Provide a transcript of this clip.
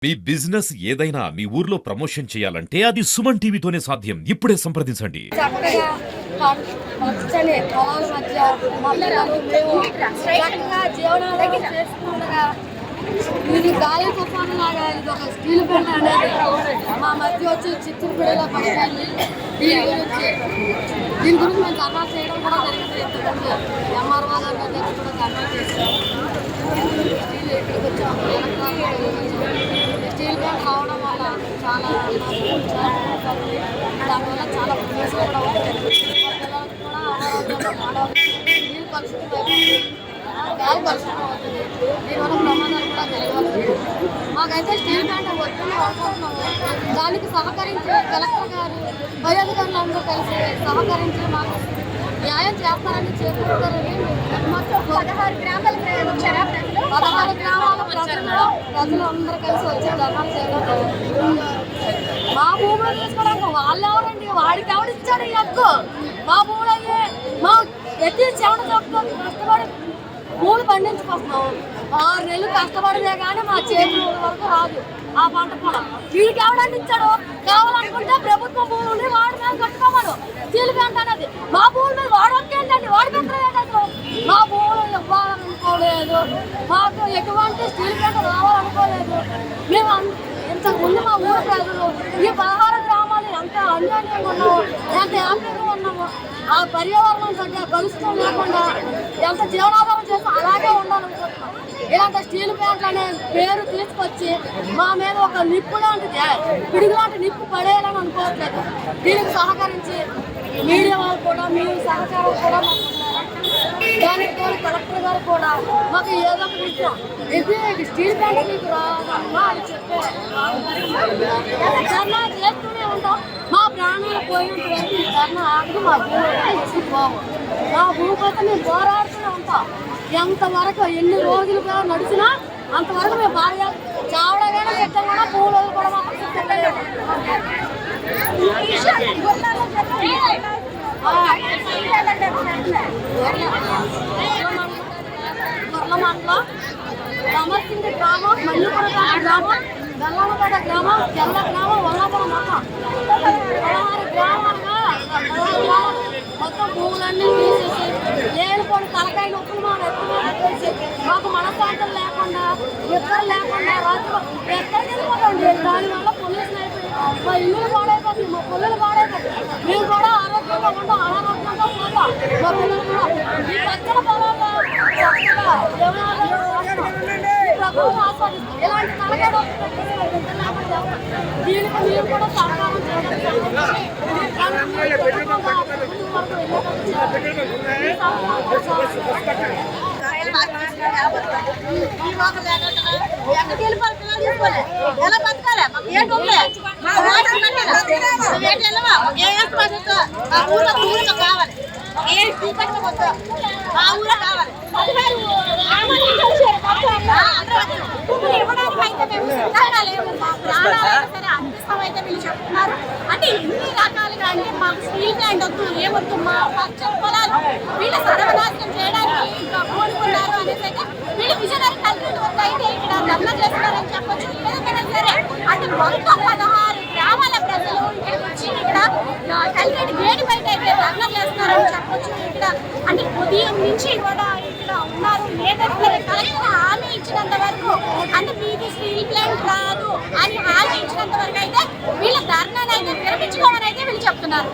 మీ business ఏదైనా మీ ఊర్లో promotion చేయాలంటే అది సుమన్ టీవీతోనే సాధ్యం. ఇప్పుడే సంప్రదించండి. చక్కగా పచ్చని పొలాల మధ్య మా పిల్లలు మేము చక్కగా జీవనాధారం చేసుకుండగా ఇది గాలి తుఫాను లాగా ఇది ఒక స్టీల్ పెన్ అనేది మా మధ్య వచ్చి చిత్తూరుపేటలో పడిపోయింది. దీని గురించి మేము ధర్నా చేయడం కూడా జరిగింది. ఇంతకుముందు ఎంఆర్ఓ గారి దగ్గర కూడా ధర్నా చేస్తాం. స్టీల్ ఇక్కడికి వచ్చాము, స్టీల్ పెన్ రావడం వల్ల చాలా దానివల్ల చాలా ప్రదేశం కూడా ఉంటుంది. పిల్లలకు కూడా అనారోగ్యం నీళ్ళు కలుషితం అవుతుంది, గాలి కలుషితం అవుతుంది. దీనివల్ల ప్రమాదాలు కూడా జరగవచ్చు. మాకైతే స్టీల్ ప్లాంట్ వద్దని అనుకుంటున్నాము. దానికి సహకరించి కలెక్టర్ గారు పై అధికారులు అందరూ కలిసి సహకరించి మాకు న్యాయం చేస్తారని చేకూరుతారని 16 గ్రామాల ప్రజలు అందరూ కలిసి వచ్చే ధర్నాలు చేయడం. మా భూములు తీసుకోవడానికి వాళ్ళు ఎవరండి? వాడికి ఎవడిచ్చాడు ఈ హక్కు? మా భూములు అయ్యే మా ఎత్తి చెమట చెప్పుకొని కష్టపడి పూలు పండించుకొస్తున్నాం. 6 నెలలు కష్టపడితే కానీ మా చేతుల వరకు రాదు ఆ పంట పొలం. వీడికి ఎవడండి ఇచ్చాడు? కావాలనుకుంటే ప్రభుత్వ భూములు వాడి మీద కట్టుకోమను. స్టీల్ ప్లాంట్ అనేది మా భూముల మీద వాడొక్కేంటండి? వాడి పెట్టలేదు. మా భూములు ఇవ్వాలనుకోలేదు, మాకు ఎటువంటి స్టీల్ ప్లాంట్ రావాలనుకోలేదు. మేము ఇంతకుముందు మా ఊరు ప్రజలు ఈ 16 గ్రామాలు ఎంత అన్యాయంగా ఉన్నాము, ఎంత హ్యాపీగా ఉన్నాము. ఆ పర్యావరణం తగ్గ కలుషితం లేకుండా ఎంత జీవనాధారం చేస్తాం అలాగే ఉండాలనుకుంటున్నాం. ఇలాంటి స్టీల్ ప్లాంట్లు అనే పేరు తీసుకొచ్చి మా మీద ఒక నిప్పు లాంటిది, పిడుగు లాంటి నిప్పు పడేయాలని అనుకోవట్లేదు. దీనికి సహకరించి మీడియా వాళ్ళు కూడా మీ సహకారం కూడా దానికి తోడు కలెక్టర్ గారు కూడా మాకు ఏదో ఒక విషయం ఇది స్టీల్ ప్లాంట్ మీకు రాదమ్మా అని చెప్పే ధర్నా చేస్తూనే ఉంటాం. మా ప్రాణాలు పోయినంత వరకు ఈ ధర్నా ఆగి మా భూమి పోవు. మా భూమి కోసం మేము పోరాడుతూనే ఉంటాం. ఎంతవరకు ఎన్ని రోజులుగా నడిచినా అంతవరకు మేము బాగా చావడగానే పెట్టాం కూడా పూలు కూడా మాకు మండలం రమర్సింగ్ గ్రామం, మల్లిపురపేట గ్రామం, బెల్లానపేట గ్రామం, తెల్ల గ్రామం, వల్లాపురం మొత్తం 16 గ్రామాలుగా మొత్తం భూములన్నీ తీసేసి లేనిపోని తలకాయ నొప్పులు మా ఎత్తుచేసి మాకు మనశ్శాంతులు లేకుండా నిద్ర లేకుండా రాత్రి ఎక్కడికి వెళ్ళిపోతాండి. దానివల్ల పొల్యూషన్ అయిపోయి మా ఇల్లులు పాడైపోతుంది, మా పొల్లులు పాడైపోతుంది. మేము కూడా ఆరోగ్యంగా ఉంటాం, అనారోగ్యంగా పోతాం. మా పిల్లలు కూడా ఈ పచ్చని పొలాల్లో చక్కగా ప్రభుత్వం ఆస్వాదిస్తాం. ఇలాంటి తలకాయ దీనికి మీరు కూడా సహకారం చేయడం ఎక్కడికి వెళ్ళిపోవాలి? పిల్లలు తీసుకోలే ఎలా బతకాలి? మాకు ఏంటి మా ఊళ్ళో ఊరిలో కావాలి, ఏ మా ఊళ్ళో కావాలి. అందిస్తామైతే వీళ్ళు చెప్తున్నారు. అంటే ఎన్ని రకాలుగా అంటే మాకు స్టీల్ ప్లాంట్ వద్దు, ఏమొద్దు, మా పచ్చని పొలాలు వీళ్ళు సర్వనాశనం చేయడానికి కోరుకున్నారు అనేసి అయితే వీళ్ళు విజయనగరం కలెక్టరేట్ వద్ద అయితే ఇక్కడ ధర్నా చేస్తున్నారని చెప్పొచ్చు. ఏదైనా సరే అంటే మొత్తం 16 గ్రామాల ప్రజలు ఇక్కడికి వచ్చి ఇక్కడ కలెక్టరేట్ గేటు బయట అయితే ధర్నా చేస్తున్నారని చెప్పొచ్చు. ఇక్కడ అంటే ఉదయం నుంచి కూడా ఇక్కడ ఉన్నారు. ఏదైతే కలెక్టర్ హామీ ఇచ్చినంత వరకు అంటే మీకు స్టీల్ ప్లాంట్ రాదు అని హామీ ఇచ్చినంత వరకు అయితే వీళ్ళ ధర్నాను అయితే విరమించుకోమని అయితే వీళ్ళు చెప్తున్నారు.